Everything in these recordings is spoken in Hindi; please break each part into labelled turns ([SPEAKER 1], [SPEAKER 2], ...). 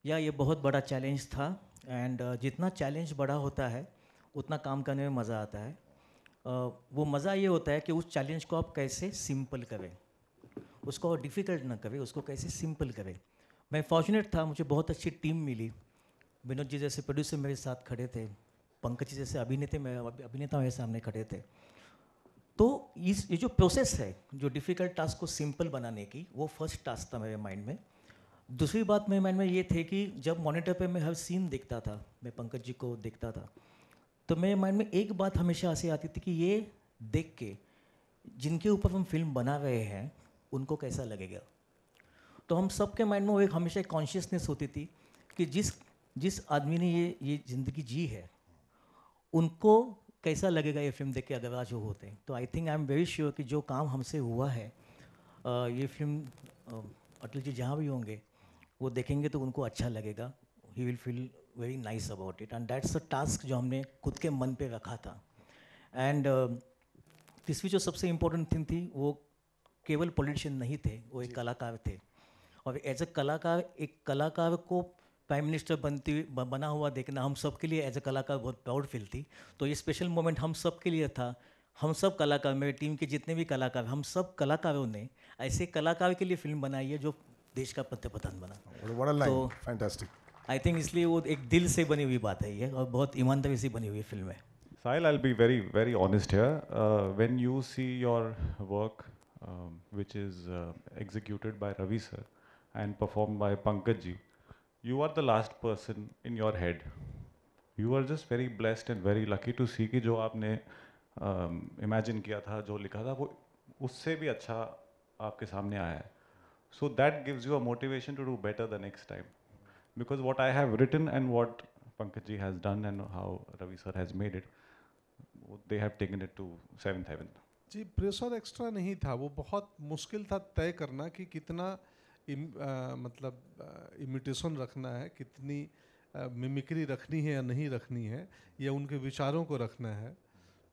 [SPEAKER 1] या ये बहुत बड़ा चैलेंज था एंड जितना चैलेंज बड़ा होता है उतना काम करने में मज़ा आता है। वो मज़ा ये होता है कि उस चैलेंज को आप कैसे सिंपल करें, उसको डिफ़िकल्ट ना करें, उसको कैसे सिंपल करें। मैं फॉर्चुनेट था, मुझे बहुत अच्छी टीम मिली। विनोद जी जैसे प्रोड्यूसर मेरे साथ खड़े थे, पंकज जी जैसे अभिनेता मेरे सामने खड़े थे। तो ये जो प्रोसेस है, जो डिफ़िकल्ट टास्क को सिंपल बनाने की, वो फर्स्ट टास्क था मेरे माइंड में। दूसरी बात मेरे माइंड में ये थे कि जब मॉनिटर पे मैं हर सीन देखता था, मैं पंकज जी को देखता था, तो मेरे माइंड में एक बात हमेशा ऐसे आती थी कि ये देख के जिनके ऊपर हम फिल्म बना रहे हैं उनको कैसा लगेगा। तो हम सबके माइंड में वो एक हमेशा एक कॉन्शियसनेस होती थी कि जिस जिस आदमी ने ये ज़िंदगी जी है उनको कैसा लगेगा ये फिल्म देख के अगर आज वो होते हैं। तो I think I am very sure कि जो काम हमसे हुआ है, ये फिल्म अटल जी जहाँ भी होंगे वो देखेंगे तो उनको अच्छा लगेगा। He will feel very nice about it and that's the task जो हमने खुद के मन पे रखा था। एंड तीसरी जो सबसे इम्पोर्टेंट थिंग थी, वो केवल पॉलिटिशियन नहीं थे, वो एक कलाकार थे। और एज अ कलाकार, एक कलाकार को प्राइम मिनिस्टर बना हुआ देखना हम सब के लिए एज अ कलाकार बहुत प्राउड फील थी। तो ये स्पेशल मोमेंट हम सब के लिए था। हम सब कलाकार, मेरे टीम के जितने भी कलाकार, हम सब कलाकारों ने ऐसे कलाकार के लिए फिल्म बनाई है जो देश का पंतप्रधान बना।
[SPEAKER 2] What a line.
[SPEAKER 1] तो
[SPEAKER 2] Fantastic.
[SPEAKER 1] आई थिंक इसलिए वो एक दिल से बनी हुई बात है ये, और बहुत ईमानदारी से बनी हुई फिल्म है।
[SPEAKER 3] Sahil, I'll be very, very honest here. When you see your work, which is executed by Ravi sir and performed by Pankaj ji, you are the last person in your head. You are just very blessed and very lucky to see कि जो आपने imagine किया था, जो लिखा था, वो उससे भी अच्छा आपके सामने आया है. So that gives you a motivation to do better the next time. Because what I have written and what Pankaj ji has done and how Ravi sir has made it, they have taken it to seventh heaven.
[SPEAKER 4] जी, प्रेशर एक्स्ट्रा नहीं था, वो बहुत मुश्किल था तय करना कि कितना मतलब इमिटेशन रखना है, कितनी मिमिक्री रखनी है या नहीं रखनी है, या उनके विचारों को रखना है।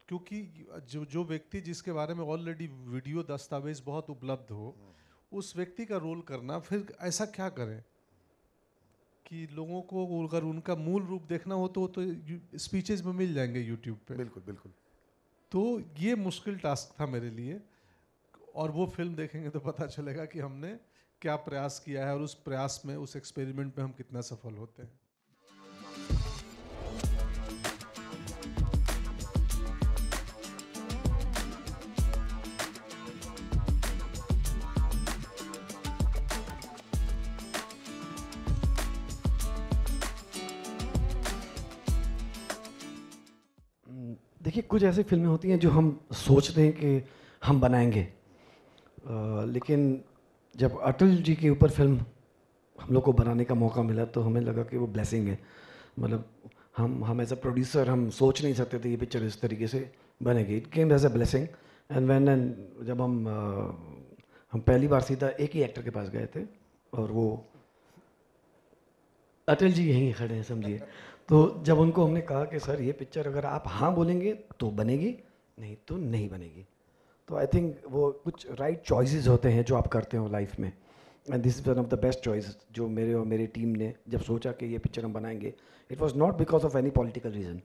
[SPEAKER 4] क्योंकि जो व्यक्ति जिसके बारे में ऑलरेडी वीडियो दस्तावेज बहुत उपलब्ध हो, उस व्यक्ति का रोल करना, फिर ऐसा क्या करें कि लोगों को अगर उनका मूल रूप देखना हो तो स्पीचेस में मिल जाएंगे यूट्यूब पे।
[SPEAKER 2] बिल्कुल बिल्कुल।
[SPEAKER 4] तो ये मुश्किल टास्क था मेरे लिए, और वो फिल्म देखेंगे तो पता चलेगा कि हमने क्या प्रयास किया है और उस प्रयास में, उस एक्सपेरिमेंट में हम कितना सफल होते हैं।
[SPEAKER 5] देखिए, कुछ ऐसी फिल्में होती हैं जो हम सोचते हैं कि हम बनाएंगे, लेकिन जब अटल जी के ऊपर फिल्म हम लोग को बनाने का मौका मिला तो हमें लगा कि वो ब्लेसिंग है। मतलब हम एज अ प्रोड्यूसर हम सोच नहीं सकते थे ये पिक्चर इस तरीके से बनेगी। It came as a blessing and जब हम पहली बार सीधा एक ही एक्टर के पास गए थे और वो अटल जी यहीं खड़े हैं समझिए। तो जब उनको हमने कहा कि सर ये पिक्चर अगर आप हाँ बोलेंगे तो बनेगी, नहीं तो नहीं बनेगी। तो आई थिंक वो कुछ राइट चॉइसेस होते हैं जो आप करते हो लाइफ में, and this is one of the best choice जो मेरे और मेरी टीम ने जब सोचा कि ये पिक्चर हम बनाएंगे, it was not because of any political reason.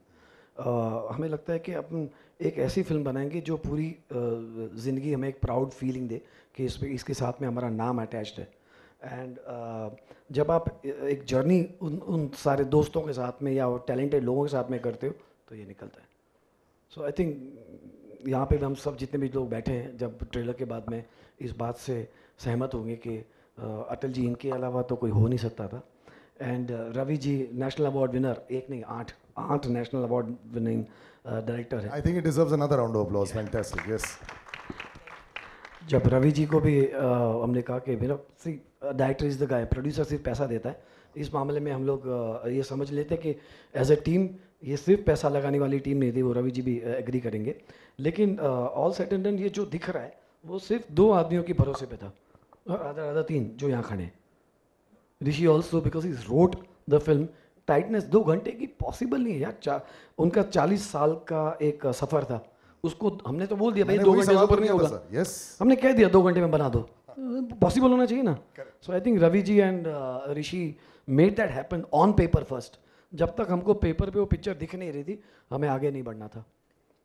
[SPEAKER 5] हमें लगता है कि अपन एक ऐसी फिल्म बनाएंगे जो पूरी ज़िंदगी हमें एक प्राउड फीलिंग दे कि इसके साथ में हमारा नाम अटैच्ड है। एंड जब आप एक जर्नी उन सारे दोस्तों के साथ में या टैलेंटेड लोगों के साथ में करते हो तो ये निकलता है। सो आई थिंक यहाँ पे हम सब जितने भी लोग बैठे हैं, जब ट्रेलर के बाद में इस बात से सहमत होंगे कि अटल जी इनके अलावा तो कोई हो नहीं सकता था। And Ravi ji national award winner, एक नहीं आठ नेशनल अवार्ड विनिंग डायरेक्टर है।
[SPEAKER 2] I think it deserves another round of applause. Fantastic. Yes.
[SPEAKER 5] जब रवि जी को भी हमने कहा कि मेरा director is the guy, producer सिर्फ पैसा देता है, इस मामले में हम लोग ये समझ लेते कि एज ए टीम ये सिर्फ पैसा लगाने वाली टीम नहीं थी, वो रवि जी भी एग्री करेंगे। लेकिन ऑल सेट एंड डन ये जो दिख रहा है वो सिर्फ 2 आदमियों के भरोसे पे था, और आधा 3 जो यहाँ खड़े हैं। Rishi also because he wrote the film. Tightness 2 घंटे की पॉसिबल नहीं है यार। उनका 40 साल का एक सफ़र था, उसको हमने तो बोल दिया भाई 2 घंटे से ऊपर नहीं होगा।
[SPEAKER 2] Yes.
[SPEAKER 5] हमने कह दिया 2 घंटे में बना दो, पॉसिबल होना चाहिए ना. So I think Ravi ji and Rishi made that happen on paper first. जब तक हमको पेपर पे वो पिक्चर दिख नहीं रही थी, हमें आगे नहीं बढ़ना था.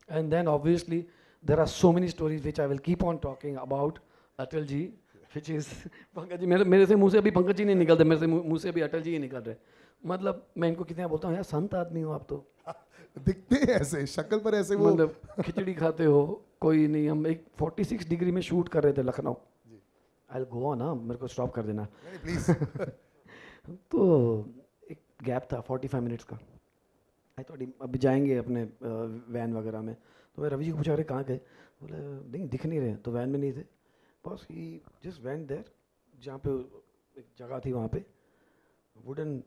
[SPEAKER 5] And then obviously there are so many stories which I will keep on talking about Atal ji, which is Pankaj ji. मेरे से मुंह से अभी पंकज जी नहीं निकलते, मेरे से मुंह से भी अटल जी ही निकल रहे. मतलब मैं इनको कितना बोलता हूँ, यार संत आदमी हो आप तो,
[SPEAKER 2] दिखते हैं ऐसे, शक्ल पर ऐसे वो.
[SPEAKER 5] मतलब खिचड़ी खाते हो. कोई नहीं, हम एक 46 डिग्री में शूट कर रहे थे लखनऊ. आई गो ऑन, हाँ मेरे को स्टॉप कर देना.
[SPEAKER 2] प्लीज.
[SPEAKER 5] तो एक गैप था 45 मिनट्स का. आई थॉट अभी जाएंगे अपने वैन वगैरह में. तो मैं रवि जी को पूछा, अरे कहाँ गए? बोले नहीं दिख नहीं रहे. तो वैन में नहीं थे. बस ही जस्ट वेंट देयर, जहाँ पे एक जगह थी वहाँ पे वुडन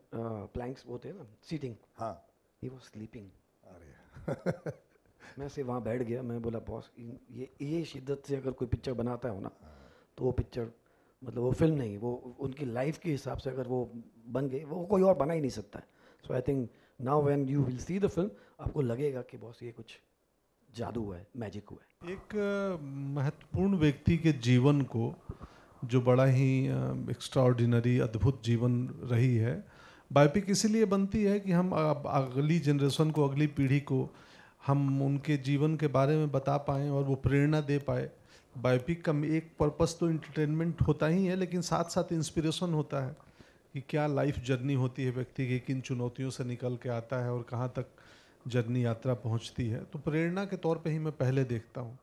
[SPEAKER 5] प्लैंक्स वो थे ना सीटिंग.
[SPEAKER 2] हाँ.
[SPEAKER 5] He was sleeping.
[SPEAKER 2] अरे.
[SPEAKER 5] मैं से वहाँ बैठ गया. मैं बोला बॉस ये शिद्दत से अगर कोई पिक्चर बनाता हो ना, तो वो पिक्चर मतलब वो फिल्म नहीं, वो उनकी लाइफ के हिसाब से अगर वो बन गई, वो कोई और बना ही नहीं सकता है. So I think now when you will see the film, आपको लगेगा कि बॉस ये कुछ जादू हुआ है, मैजिक हुआ है.
[SPEAKER 4] एक महत्वपूर्ण व्यक्ति के जीवन को, जो बड़ा ही एक्स्ट्राऑर्डिनरी अद्भुत जीवन रही है, बायोपिक इसीलिए बनती है कि हम अगली जनरेशन को, अगली पीढ़ी को हम उनके जीवन के बारे में बता पाएँ और वो प्रेरणा दे पाए. बायोपिक का एक पर्पस तो एंटरटेनमेंट होता ही है, लेकिन साथ साथ इंस्पिरेशन होता है कि क्या लाइफ जर्नी होती है व्यक्ति की, किन चुनौतियों से निकल के आता है और कहाँ तक जर्नी यात्रा पहुँचती है. तो प्रेरणा के तौर पे ही मैं पहले देखता हूँ.